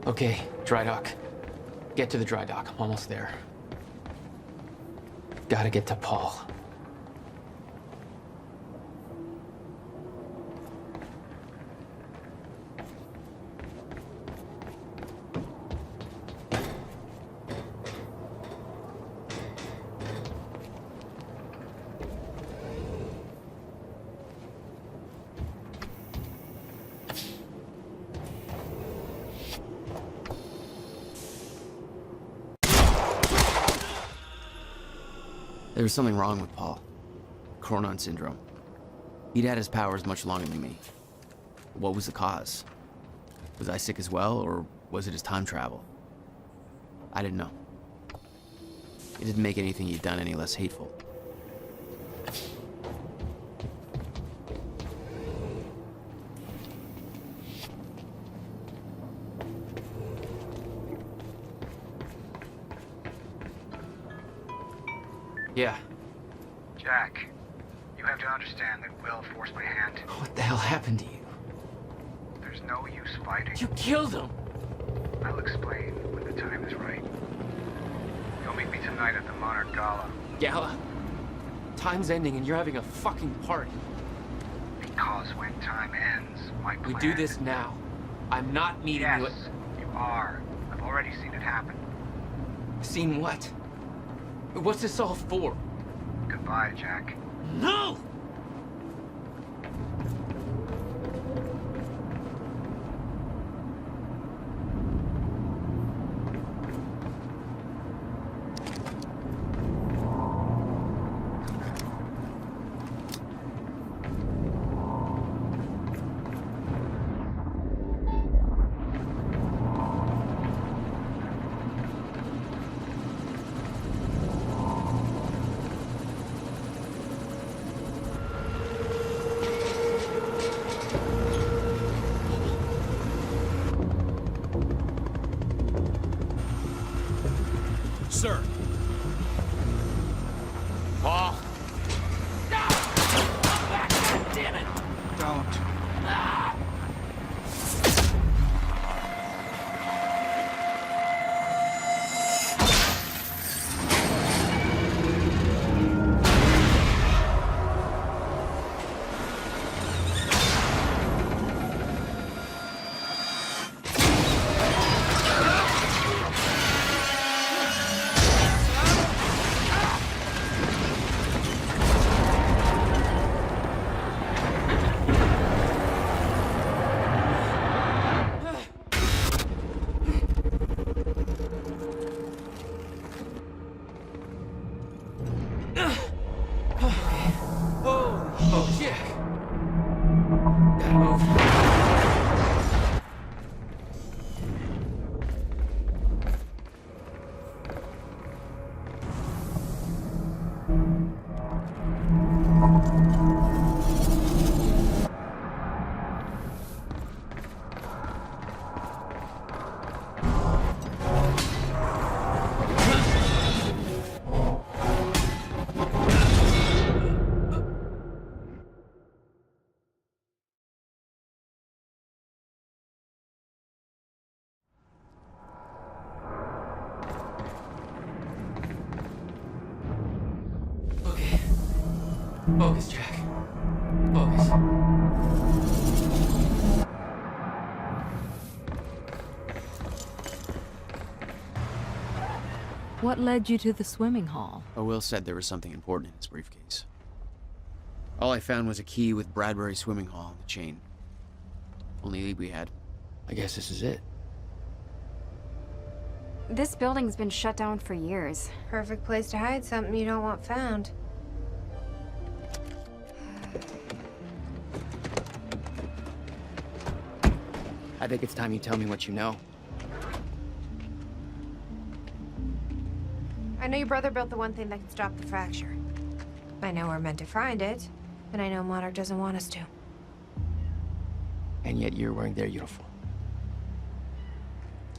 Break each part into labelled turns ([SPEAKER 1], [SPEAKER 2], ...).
[SPEAKER 1] Okay, dry dock. Get to the dry dock. I'm almost there. Gotta get to Paul.
[SPEAKER 2] There was something wrong with Paul. Cronon syndrome. He'd had his powers much longer than me. What was the cause? Was I sick as well, or was it his time travel? I didn't know. It didn't make anything he'd done any less hateful.
[SPEAKER 1] Yeah.
[SPEAKER 3] Jack, you have to understand that Will forced my hand.
[SPEAKER 1] What the hell happened to you?
[SPEAKER 3] There's no use fighting.
[SPEAKER 1] You killed him!
[SPEAKER 3] I'll explain when the time is right. You'll meet me tonight at the Monarch Gala.
[SPEAKER 1] Gala? Time's ending and you're having a fucking party.
[SPEAKER 3] Because when time ends, my plan...
[SPEAKER 1] We do this now. I'm not meeting you
[SPEAKER 3] Yes, you are. I've already seen it happen.
[SPEAKER 1] Seen what? What's this all for?
[SPEAKER 3] Goodbye, Jack.
[SPEAKER 1] No!
[SPEAKER 4] Sir.
[SPEAKER 1] Paul!
[SPEAKER 4] Damn it!
[SPEAKER 3] Don't.
[SPEAKER 1] Oh, shit! Gotta move. Okay. Focus, Jack. Focus.
[SPEAKER 5] What led you to the swimming hall?
[SPEAKER 2] Will said there was something important in his briefcase. All I found was a key with Bradbury Swimming Hall on the chain. Only lead we had.
[SPEAKER 1] I guess this is it.
[SPEAKER 6] This building's been shut down for years.
[SPEAKER 7] Perfect place to hide something you don't want found.
[SPEAKER 1] I think it's time you tell me what you know.
[SPEAKER 7] I know your brother built the one thing that can stop the fracture. I know we're meant to find it, and I know Monarch doesn't want us to.
[SPEAKER 1] And yet you're wearing their uniform.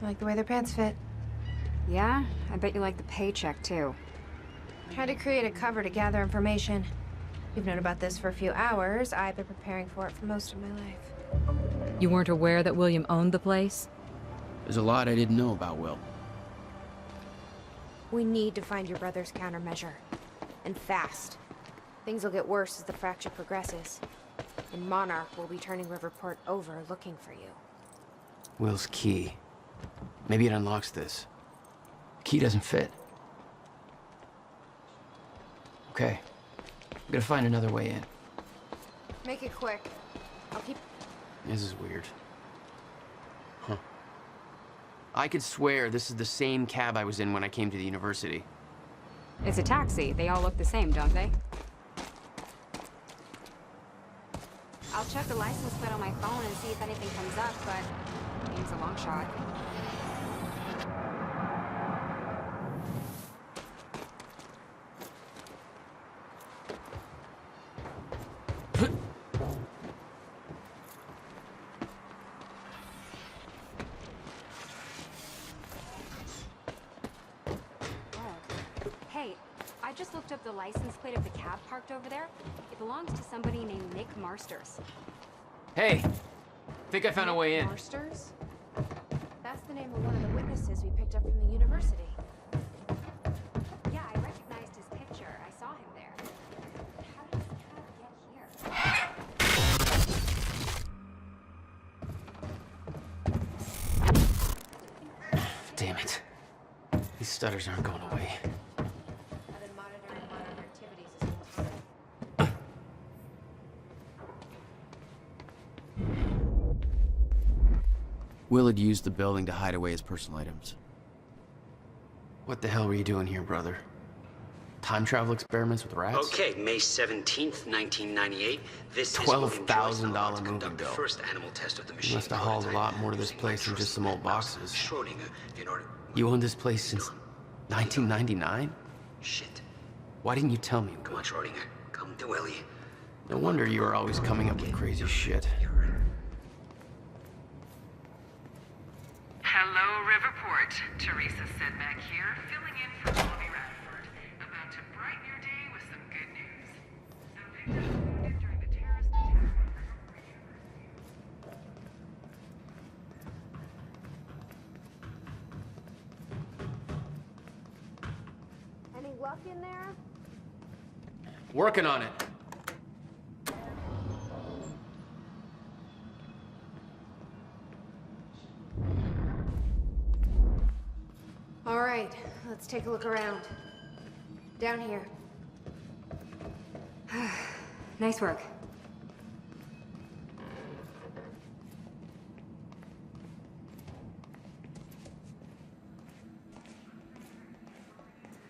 [SPEAKER 7] I like the way their pants fit.
[SPEAKER 6] Yeah? I bet you like the paycheck, too.
[SPEAKER 7] Tried to create a cover to gather information. You've known about this for a few hours. I've been preparing for it for most of my life.
[SPEAKER 5] You weren't aware that William owned the place?
[SPEAKER 2] There's a lot I didn't know about Will.
[SPEAKER 7] We need to find your brother's countermeasure. And fast. Things will get worse as the fracture progresses. And Monarch will be turning Riverport over looking for you.
[SPEAKER 2] Will's key. Maybe it unlocks this. The key doesn't fit. Okay. I'm gonna find another way in.
[SPEAKER 7] Make it quick. I'll keep...
[SPEAKER 2] This is weird. Huh. I could swear this is the same cab I was in when I came to the university.
[SPEAKER 6] It's a taxi. They all look the same, don't they? I'll check the license plate on my phone and see if anything comes up, but it's a long shot. Hey, I just looked up the license plate of the cab parked over there. It belongs to somebody named Nick Marsters.
[SPEAKER 2] Hey! Think I found a way in.
[SPEAKER 7] Marsters? That's the name of one of the witnesses we picked up from the university.
[SPEAKER 6] Yeah, I recognized his picture. I saw him there. But how did this cab get here?
[SPEAKER 2] Damn it. These stutters aren't going away.
[SPEAKER 7] I've been monitoring Monarch activities this whole time.
[SPEAKER 2] Will had used the building to hide away his personal items. What the hell were you doing here, brother? Time travel experiments with rats?
[SPEAKER 4] Okay, May 17th, 1998. This is
[SPEAKER 2] $12,000 moving
[SPEAKER 4] the
[SPEAKER 2] bill.
[SPEAKER 4] first animal test of the
[SPEAKER 2] You
[SPEAKER 4] machine.
[SPEAKER 2] must have hauled a lot more to this place than just some old boxes.
[SPEAKER 4] Schrodinger, in order...
[SPEAKER 2] You owned this place since 1999?
[SPEAKER 4] Shit.
[SPEAKER 2] Why didn't you tell me?
[SPEAKER 4] Come on, Schrodinger. Come to Ellie.
[SPEAKER 2] No wonder you were always coming up with crazy shit.
[SPEAKER 8] Hello, Riverport. Teresa Sedmak here, filling in for Bobby Radford. About to brighten your day with some good news. Some victims wounded during the terrorist attack on Riverport University.
[SPEAKER 7] Any luck in there?
[SPEAKER 2] Working on it.
[SPEAKER 7] All right, let's take a look around. Down here.
[SPEAKER 6] Nice work.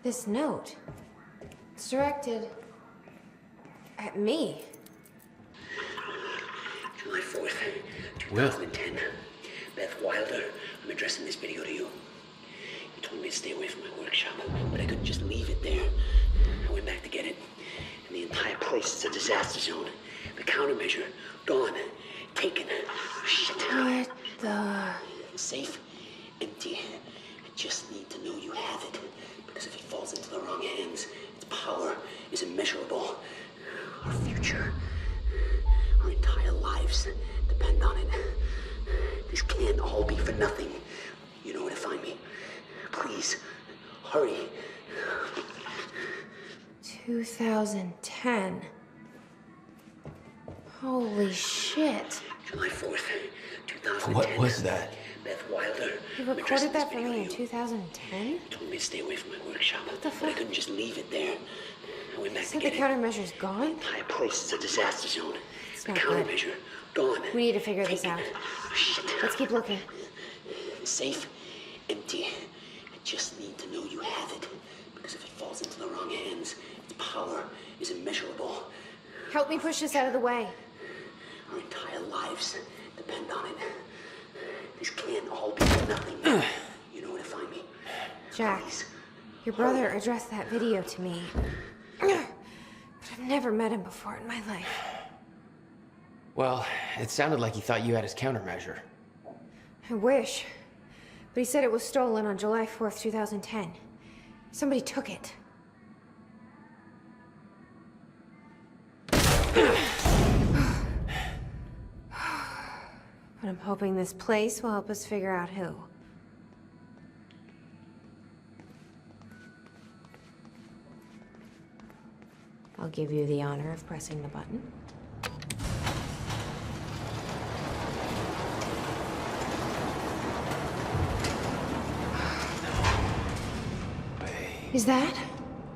[SPEAKER 7] This note. It's directed at me.
[SPEAKER 4] July 4th, 2010. Beth Wilder, I'm addressing this video to you. You told me to stay away from my workshop, but I couldn't just leave it there. I went back to get it, and the entire place is a disaster zone. The countermeasure, gone, taken. Shit.
[SPEAKER 7] What the...
[SPEAKER 4] Safe, empty. I just need to know you have it, because if it falls into the wrong hands, its power is immeasurable. Our future, our entire lives depend on it. This can't all be for nothing. You know where to find me. Please, hurry.
[SPEAKER 7] 2010. Holy shit.
[SPEAKER 4] July 4th, 2010.
[SPEAKER 2] What was that?
[SPEAKER 4] Beth Wilder.
[SPEAKER 7] You
[SPEAKER 4] I'm addressing
[SPEAKER 7] recorded
[SPEAKER 4] this
[SPEAKER 7] that for
[SPEAKER 4] video
[SPEAKER 7] me in
[SPEAKER 4] to you.
[SPEAKER 7] 2010?
[SPEAKER 4] You told me to stay away from my workshop,
[SPEAKER 7] the
[SPEAKER 4] but I
[SPEAKER 7] fuck?
[SPEAKER 4] couldn't just leave it there. I went back
[SPEAKER 7] So
[SPEAKER 4] to
[SPEAKER 7] the
[SPEAKER 4] get it.
[SPEAKER 7] countermeasure's
[SPEAKER 4] The
[SPEAKER 7] gone?
[SPEAKER 4] entire place is a disaster zone. The
[SPEAKER 7] not good.
[SPEAKER 4] countermeasure, gone.
[SPEAKER 7] We need to figure this
[SPEAKER 4] Taken.
[SPEAKER 7] out.
[SPEAKER 4] Shit.
[SPEAKER 7] Let's keep looking.
[SPEAKER 4] Safe, empty. I just need to know you have it. Because if it falls into the wrong hands, its power is immeasurable.
[SPEAKER 7] Help me push this out of the way.
[SPEAKER 4] Our entire lives depend on it. This can't all be for nothing. You know where to find me.
[SPEAKER 7] Jack,
[SPEAKER 4] Please.
[SPEAKER 7] your brother addressed that video to me. But I've never met him before in my life.
[SPEAKER 2] Well, it sounded like he thought you had his countermeasure.
[SPEAKER 7] I wish. But he said it was stolen on July 4th, 2010. Somebody took it. But I'm hoping this place will help us figure out who. I'll give you the honor of pressing the button. Is that?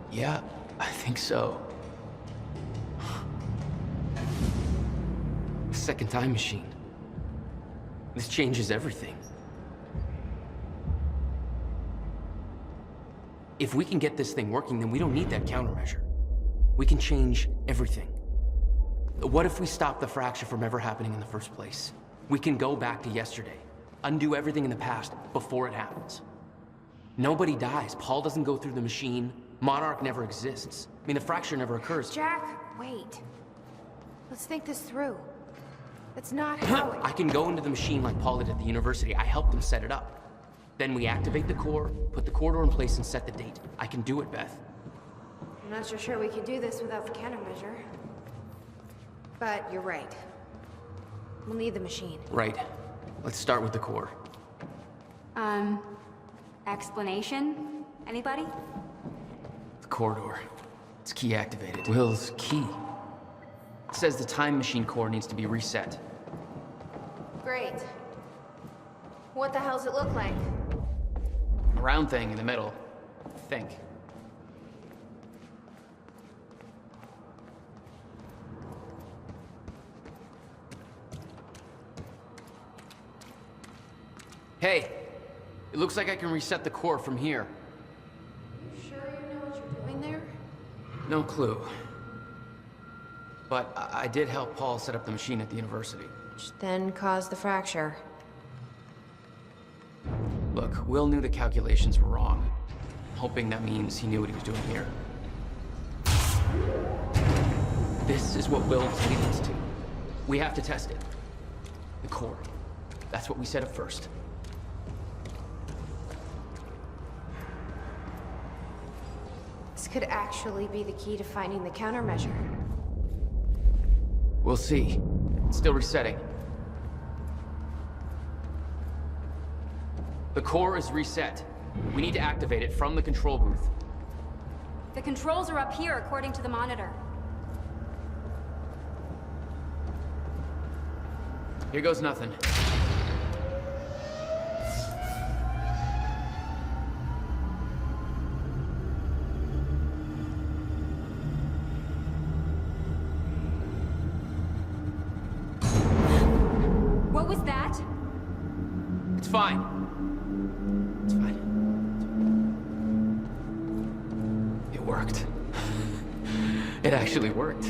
[SPEAKER 2] Yeah, I think so. The second time machine. This changes everything. If we can get this thing working, then we don't need that countermeasure. We can change everything. What if we stop the fracture from ever happening in the first place? We can go back to yesterday, undo everything in the past before it happens. Nobody dies. Paul doesn't go through the machine. Monarch never exists. I mean, the fracture never occurs.
[SPEAKER 7] Jack, wait. Let's think this through. That's not how it...
[SPEAKER 2] I can go into the machine like Paul did at the university. I helped them set it up. Then we activate the core, put the corridor in place, and set the date. I can do it, Beth.
[SPEAKER 7] I'm not so sure we can do this without the countermeasure. But you're right. We'll need the machine.
[SPEAKER 2] Right. Let's start with the core.
[SPEAKER 6] Explanation? Anybody?
[SPEAKER 2] The corridor. It's key activated. Will's key. It says the time machine core needs to be reset.
[SPEAKER 7] Great. What the hell's it look like?
[SPEAKER 2] A round thing in the middle. I think. Hey! It looks like I can reset the core from here.
[SPEAKER 7] Sure you know what you're doing there?
[SPEAKER 2] No clue. But I did help Paul set up the machine at the university.
[SPEAKER 7] Which then caused the fracture.
[SPEAKER 2] Look, Will knew the calculations were wrong. I'm hoping that means he knew what he was doing here. This is what Will was leading us to. We have to test it. The core. That's what we set up first.
[SPEAKER 7] This could actually be the key to finding the countermeasure.
[SPEAKER 2] We'll see. It's still resetting. The core is reset. We need to activate it from the control booth.
[SPEAKER 6] The controls are up here, according to the monitor.
[SPEAKER 2] Here goes nothing.
[SPEAKER 6] What was that?
[SPEAKER 2] It's fine. It's fine. It worked. It actually worked.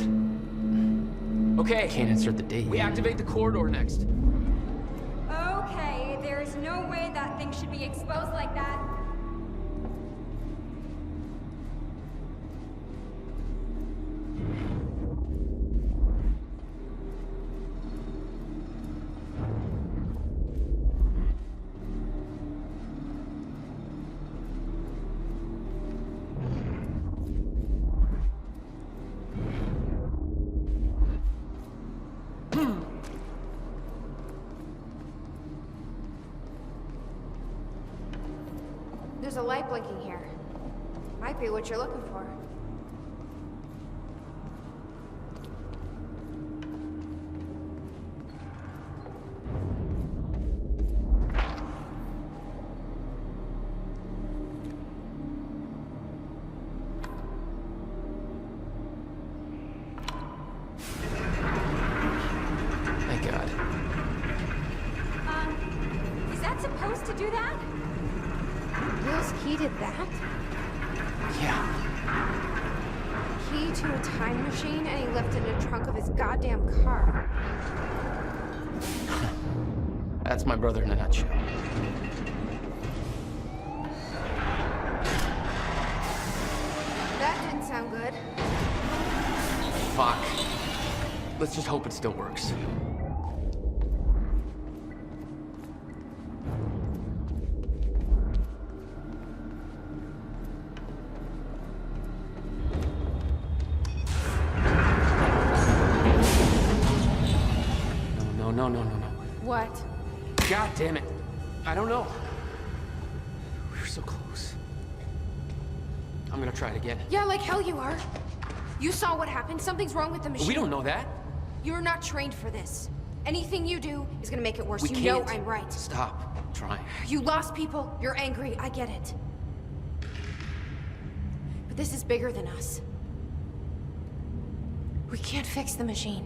[SPEAKER 2] Okay. Can't insert the date. We activate the corridor next.
[SPEAKER 6] Okay, there's no way that thing should be exposed like that.
[SPEAKER 7] There's a light blinking here. Might be what you're looking for.
[SPEAKER 2] Thank God.
[SPEAKER 6] Is that supposed to do that?
[SPEAKER 7] Will's key did that?
[SPEAKER 2] Yeah.
[SPEAKER 7] Key to a time machine, and he left it in the trunk of his goddamn car.
[SPEAKER 2] That's my brother in a nutshell.
[SPEAKER 7] That didn't sound good.
[SPEAKER 2] Fuck. Let's just hope it still works. No.
[SPEAKER 7] What?
[SPEAKER 2] God damn it. I don't know. We were so close. I'm gonna try it again.
[SPEAKER 7] Yeah, like hell you are. You saw what happened. Something's wrong with the machine.
[SPEAKER 2] We don't know that.
[SPEAKER 7] You're not trained for this. Anything you do is gonna make it worse.
[SPEAKER 2] We
[SPEAKER 7] You
[SPEAKER 2] can't.
[SPEAKER 7] know I'm right.
[SPEAKER 2] Stop trying.
[SPEAKER 7] You lost people. You're angry. I get it. But this is bigger than us. We can't fix the machine.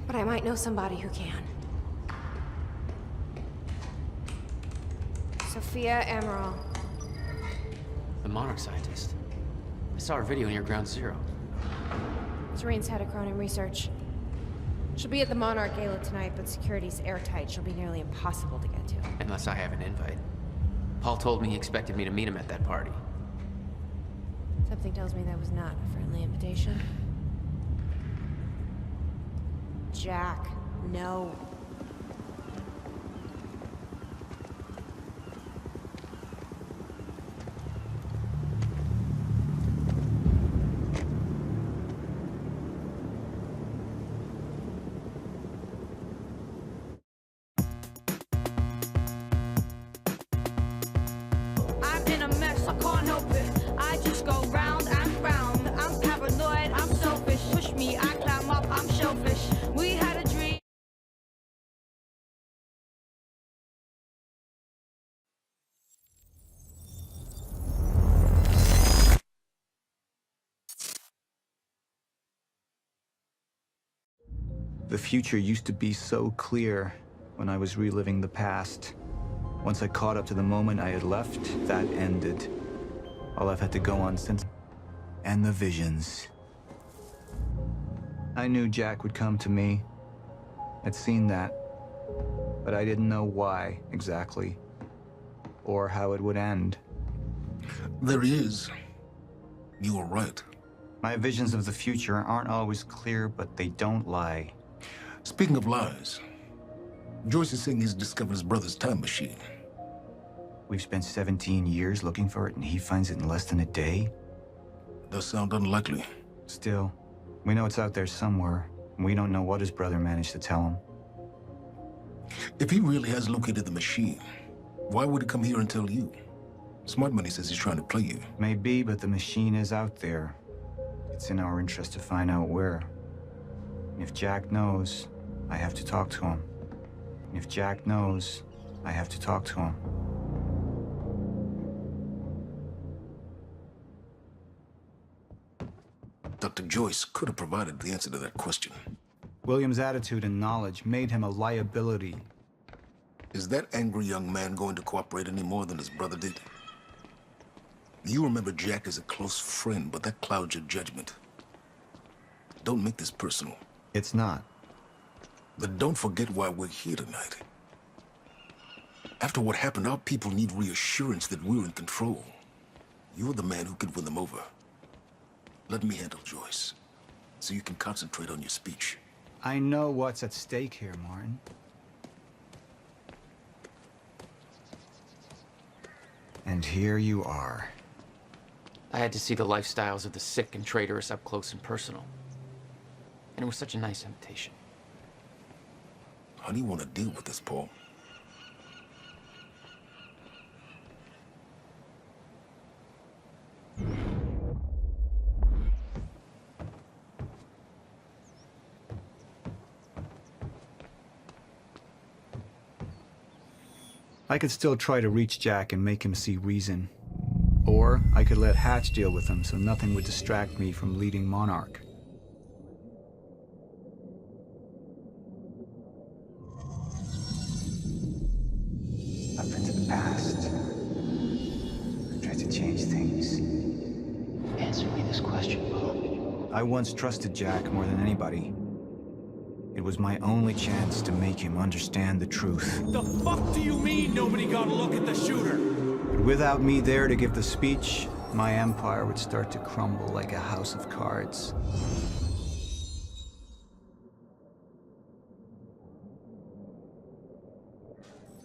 [SPEAKER 7] But I might know somebody who can. Sophia Amaral.
[SPEAKER 2] The Monarch scientist. I saw her video near Ground Zero.
[SPEAKER 7] Serene's head of Cronin Research. She'll be at the Monarch Gala tonight, but security's airtight. She'll be nearly impossible to get to.
[SPEAKER 2] Unless I have an invite. Paul told me he expected me to meet him at that party.
[SPEAKER 7] Something tells me that was not a friendly invitation. Jack, no.
[SPEAKER 9] I'm in a mess, I can't help it. I just go round and round. I'm paranoid, I'm selfish. Push me, I climb up, I'm shellfish. We had a dream.
[SPEAKER 10] The future used to be so clear when I was reliving the past. Once I caught up to the moment I had left, that ended. All I've had to go on since... And the visions. I knew Jack would come to me. I'd seen that. But I didn't know why, exactly. Or how it would end.
[SPEAKER 11] There he is. You were right.
[SPEAKER 10] My visions of the future aren't always clear, but they don't lie.
[SPEAKER 11] Speaking of lies, Joyce is saying he's discovered his brother's time machine.
[SPEAKER 10] We've spent 17 years looking for it, and he finds it in less than a day?
[SPEAKER 11] Does sound unlikely.
[SPEAKER 10] Still, we know it's out there somewhere, and we don't know what his brother managed to tell him.
[SPEAKER 11] If he really has located the machine, why would he come here and tell you? Smart Money says he's trying to play you.
[SPEAKER 10] Maybe, but the machine is out there. It's in our interest to find out where. And if Jack knows, I have to talk to him. And if Jack knows, I have to talk to him.
[SPEAKER 11] Dr. Joyce could have provided the answer to that question.
[SPEAKER 10] William's attitude and knowledge made him a liability.
[SPEAKER 11] Is that angry young man going to cooperate any more than his brother did? You remember Jack as a close friend, but that clouds your judgment. Don't make this personal.
[SPEAKER 10] It's not.
[SPEAKER 11] But don't forget why we're here tonight. After what happened, our people need reassurance that we're in control. You're the man who could win them over. Let me handle Joyce, so you can concentrate on your speech.
[SPEAKER 10] I know what's at stake here, Martin. And here you are.
[SPEAKER 2] I had to see the lifestyles of the sick and traitorous up close and personal. And it was such a nice invitation.
[SPEAKER 11] How do you want to deal with this, Paul?
[SPEAKER 10] I could still try to reach Jack and make him see reason. Or I could let Hatch deal with him so nothing would distract me from leading Monarch. Up into the past. Tried to change things.
[SPEAKER 4] Answer me this question, Paul.
[SPEAKER 10] I once trusted Jack more than anybody. It was my only chance to make him understand the truth.
[SPEAKER 12] The fuck do you mean nobody got a look at the shooter?
[SPEAKER 10] But without me there to give the speech, my empire would start to crumble like a house of cards.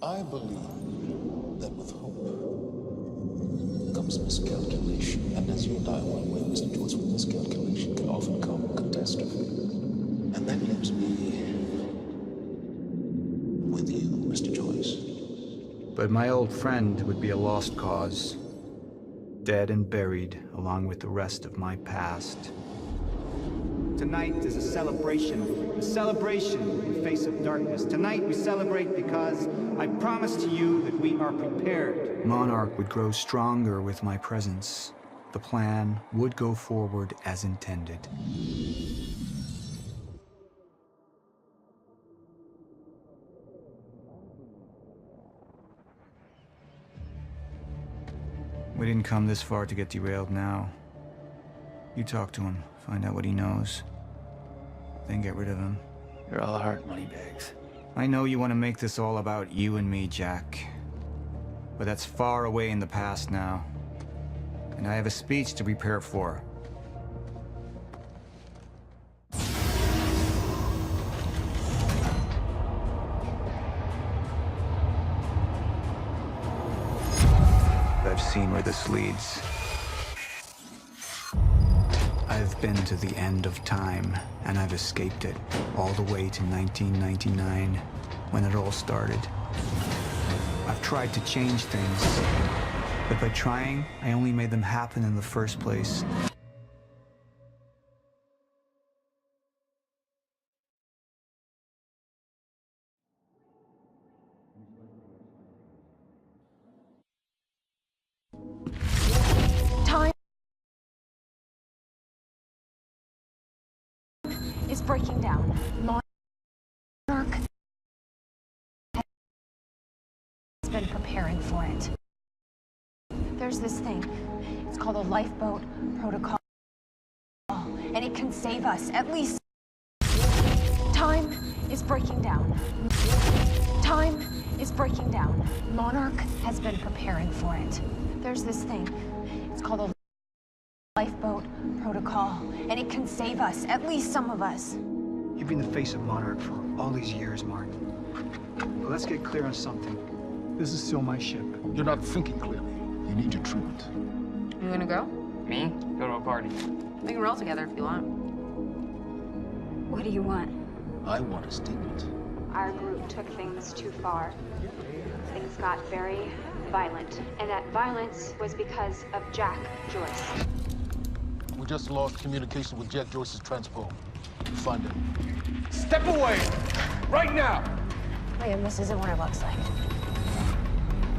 [SPEAKER 11] I believe that with hope comes miscalculation, and as you'll die one way, Mr. Joyce, with miscalculation can often come catastrophe. And that leaves me with you, Mr. Joyce.
[SPEAKER 10] But my old friend would be a lost cause. dead and buried along with the rest of my past.
[SPEAKER 13] Tonight is a celebration in the face of darkness. Tonight we celebrate because I promise to you that we are prepared.
[SPEAKER 10] Monarch would grow stronger with my presence. The plan would go forward as intended. We didn't come this far to get derailed now. You talk to him, find out what he knows, then get rid of him.
[SPEAKER 2] You're all heart moneybags.
[SPEAKER 10] I know you want to make this all about you and me, Jack. But that's far away in the past now. And I have a speech to prepare for. I've seen where this leads. I've been to the end of time, and I've escaped it, all the way to 1999, when it all started. I've tried to change things, but by trying, I only made them happen in the first place.
[SPEAKER 6] Time is breaking down. Monarch has been preparing for it. There's this thing. It's called a lifeboat protocol. And it can save us, at least. Time is breaking down. Time is breaking down. Monarch has been preparing for it. There's this thing. It's called a lifeboat protocol. And it can save us, at least some of us.
[SPEAKER 13] You've been the face of Monarch for all these years, Martin. But let's get clear on something. This is still my ship.
[SPEAKER 11] You're not thinking clearly. You need your treatment.
[SPEAKER 7] You gonna go?
[SPEAKER 1] Me? Go to a party.
[SPEAKER 7] We can roll together if you want.
[SPEAKER 6] What do you want?
[SPEAKER 11] I want a statement.
[SPEAKER 6] Our group took things too far. Things got very violent. And that violence was because of Jack Joyce.
[SPEAKER 11] We just lost communication with Jack Joyce's transport. Find him.
[SPEAKER 12] Step away! Right now!
[SPEAKER 6] Liam, this isn't what it looks like.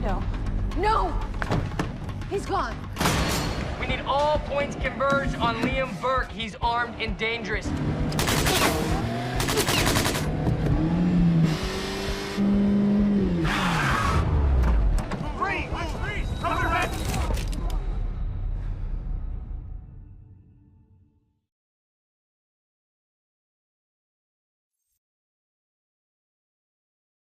[SPEAKER 6] No. No! He's gone.
[SPEAKER 1] We need all points converged on Liam Burke. He's armed and dangerous.